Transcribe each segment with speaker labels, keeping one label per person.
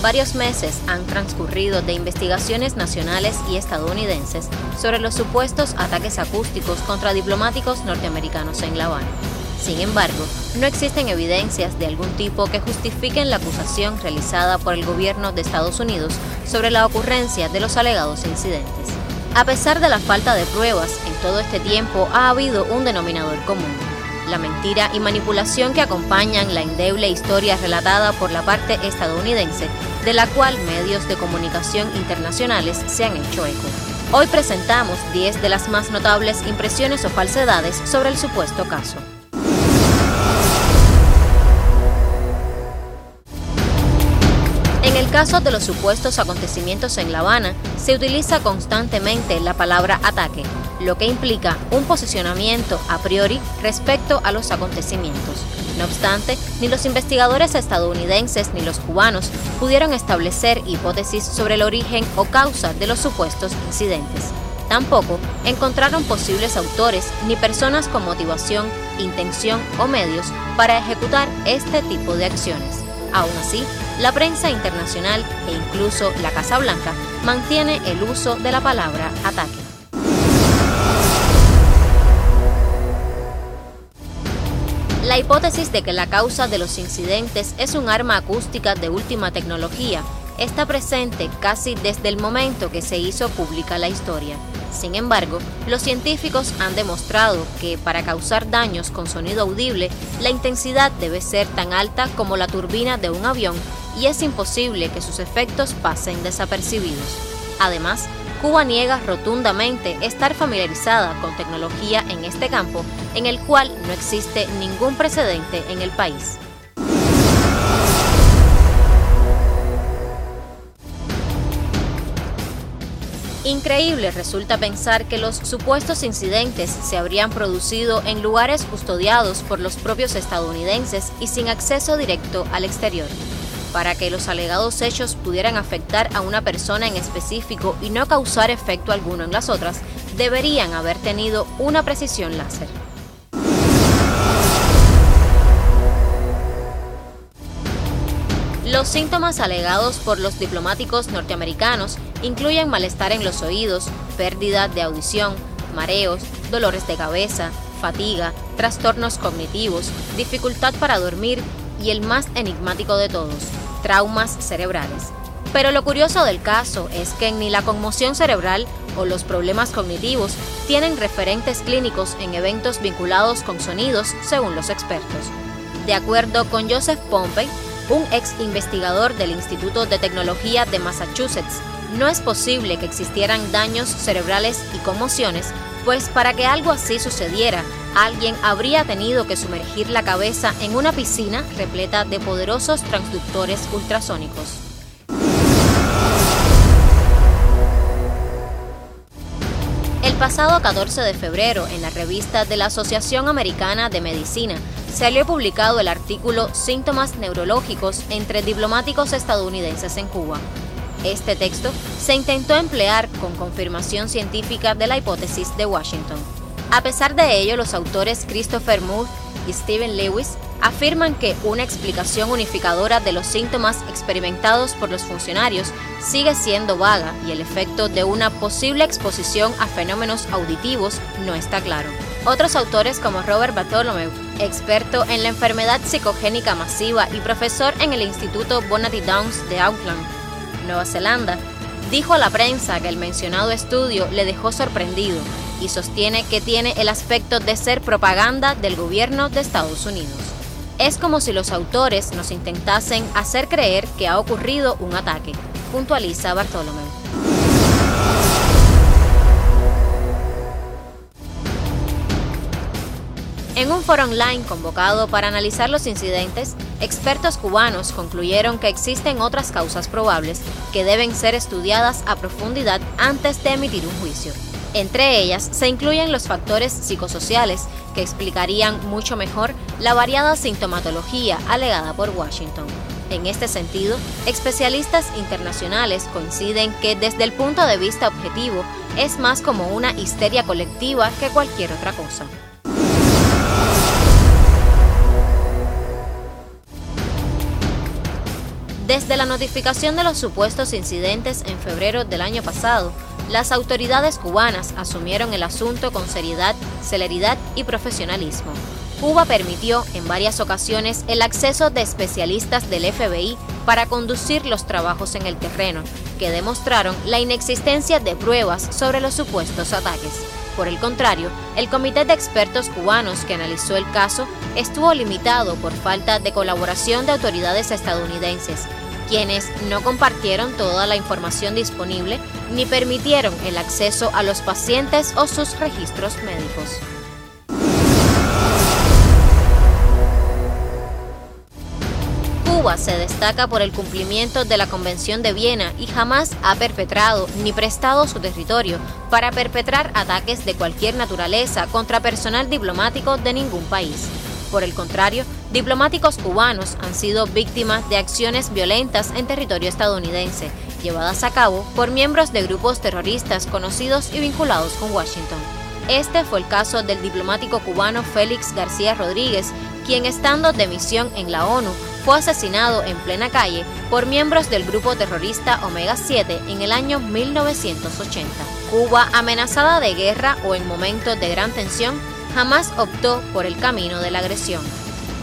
Speaker 1: varios meses han transcurrido de investigaciones nacionales y estadounidenses sobre los supuestos ataques acústicos contra diplomáticos norteamericanos en La Habana. Sin embargo, no existen evidencias de algún tipo que justifiquen la acusación realizada por el gobierno de Estados Unidos sobre la ocurrencia de los alegados incidentes. A pesar de la falta de pruebas, en todo este tiempo ha habido un denominador común: la mentira y manipulación que acompañan la endeble historia relatada por la parte estadounidense, de la cual medios de comunicación internacionales se han hecho eco. Hoy presentamos 10 de las más notables impresiones o falsedades sobre el supuesto caso. En el caso de los supuestos acontecimientos en La Habana, se utiliza constantemente la palabra ataque, lo que implica un posicionamiento a priori respecto a los acontecimientos. No obstante, ni los investigadores estadounidenses ni los cubanos pudieron establecer hipótesis sobre el origen o causa de los supuestos incidentes. Tampoco encontraron posibles autores ni personas con motivación, intención o medios para ejecutar este tipo de acciones. Aún así, la prensa internacional e incluso la Casa Blanca mantiene el uso de la palabra ataque. La hipótesis de que la causa de los incidentes es un arma acústica de última tecnología está presente casi desde el momento que se hizo pública la historia. Sin embargo, los científicos han demostrado que para causar daños con sonido audible, la intensidad debe ser tan alta como la turbina de un avión y es imposible que sus efectos pasen desapercibidos. Además, Cuba niega rotundamente estar familiarizada con tecnología en este campo, en el cual no existe ningún precedente en el país. Increíble resulta pensar que los supuestos incidentes se habrían producido en lugares custodiados por los propios estadounidenses y sin acceso directo al exterior. Para que los alegados hechos pudieran afectar a una persona en específico y no causar efecto alguno en las otras, deberían haber tenido una precisión láser. Los síntomas alegados por los diplomáticos norteamericanos incluyen malestar en los oídos, pérdida de audición, mareos, dolores de cabeza, fatiga, trastornos cognitivos, dificultad para dormir y el más enigmático de todos, traumas cerebrales. Pero lo curioso del caso es que ni la conmoción cerebral o los problemas cognitivos tienen referentes clínicos en eventos vinculados con sonidos, según los expertos. De acuerdo con Joseph Pompey, un ex investigador del Instituto de Tecnología de Massachusetts, no es posible que existieran daños cerebrales y conmociones, pues para que algo así sucediera, alguien habría tenido que sumergir la cabeza en una piscina repleta de poderosos transductores ultrasónicos. El pasado 14 de febrero, en la revista de la Asociación Americana de Medicina, salió publicado el artículo Síntomas neurológicos entre diplomáticos estadounidenses en Cuba. Este texto se intentó emplear con confirmación científica de la hipótesis de Washington. A pesar de ello, los autores Christopher Moore y Stephen Lewis afirman que una explicación unificadora de los síntomas experimentados por los funcionarios sigue siendo vaga y el efecto de una posible exposición a fenómenos auditivos no está claro. Otros autores como Robert Bartholomew, experto en la enfermedad psicogénica masiva y profesor en el Instituto Bonnety Downs de Auckland, Nueva Zelanda, dijo a la prensa que el mencionado estudio le dejó sorprendido y sostiene que tiene el aspecto de ser propaganda del gobierno de Estados Unidos. Es como si los autores nos intentasen hacer creer que ha ocurrido un ataque, puntualiza Bartholomew. En un foro online convocado para analizar los incidentes, expertos cubanos concluyeron que existen otras causas probables que deben ser estudiadas a profundidad antes de emitir un juicio. Entre ellas se incluyen los factores psicosociales que explicarían mucho mejor la variada sintomatología alegada por Washington. En este sentido, especialistas internacionales coinciden que desde el punto de vista objetivo es más como una histeria colectiva que cualquier otra cosa. Desde la notificación de los supuestos incidentes en febrero del año pasado, las autoridades cubanas asumieron el asunto con seriedad, celeridad y profesionalismo. Cuba permitió en varias ocasiones el acceso de especialistas del FBI para conducir los trabajos en el terreno, que demostraron la inexistencia de pruebas sobre los supuestos ataques. Por el contrario, el comité de expertos cubanos que analizó el caso estuvo limitado por falta de colaboración de autoridades estadounidenses, quienes no compartieron toda la información disponible ni permitieron el acceso a los pacientes o sus registros médicos. Cuba se destaca por el cumplimiento de la Convención de Viena y jamás ha perpetrado ni prestado su territorio para perpetrar ataques de cualquier naturaleza contra personal diplomático de ningún país. Por el contrario, diplomáticos cubanos han sido víctimas de acciones violentas en territorio estadounidense, llevadas a cabo por miembros de grupos terroristas conocidos y vinculados con Washington. Este fue el caso del diplomático cubano Félix García Rodríguez, quien estando de misión en la ONU, fue asesinado en plena calle por miembros del grupo terrorista Omega 7 en el año 1980. Cuba, amenazada de guerra o en momentos de gran tensión, jamás optó por el camino de la agresión.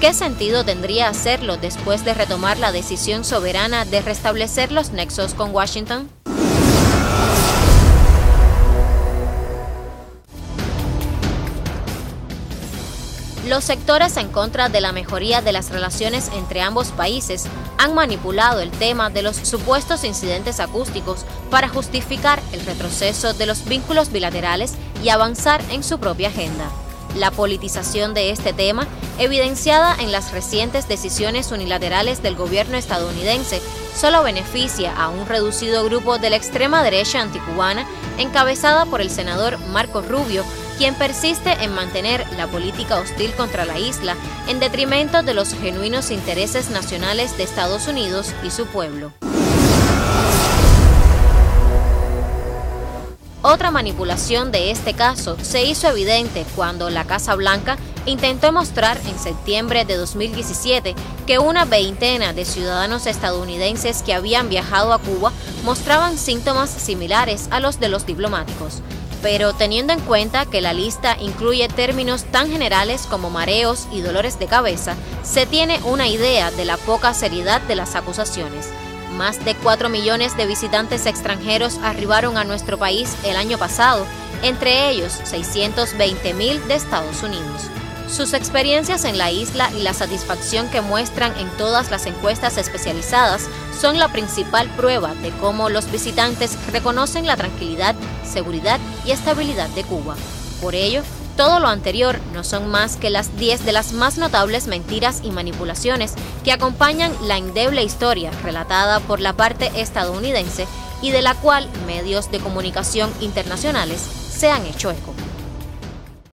Speaker 1: ¿Qué sentido tendría hacerlo después de retomar la decisión soberana de restablecer los nexos con Washington? Los sectores en contra de la mejoría de las relaciones entre ambos países han manipulado el tema de los supuestos incidentes acústicos para justificar el retroceso de los vínculos bilaterales y avanzar en su propia agenda. La politización de este tema, evidenciada en las recientes decisiones unilaterales del gobierno estadounidense, solo beneficia a un reducido grupo de la extrema derecha anticubana encabezada por el senador Marco Rubio, quien persiste en mantener la política hostil contra la isla en detrimento de los genuinos intereses nacionales de Estados Unidos y su pueblo. Otra manipulación de este caso se hizo evidente cuando la Casa Blanca intentó mostrar en septiembre de 2017 que una veintena de ciudadanos estadounidenses que habían viajado a Cuba mostraban síntomas similares a los de los diplomáticos. Pero teniendo en cuenta que la lista incluye términos tan generales como mareos y dolores de cabeza, se tiene una idea de la poca seriedad de las acusaciones. Más de 4 millones de visitantes extranjeros arribaron a nuestro país el año pasado, entre ellos 620,000 de Estados Unidos. Sus experiencias en la isla y la satisfacción que muestran en todas las encuestas especializadas son la principal prueba de cómo los visitantes reconocen la tranquilidad, seguridad y estabilidad de Cuba. Por ello, todo lo anterior no son más que las 10 de las más notables mentiras y manipulaciones que acompañan la endeble historia relatada por la parte estadounidense y de la cual medios de comunicación internacionales se han hecho eco.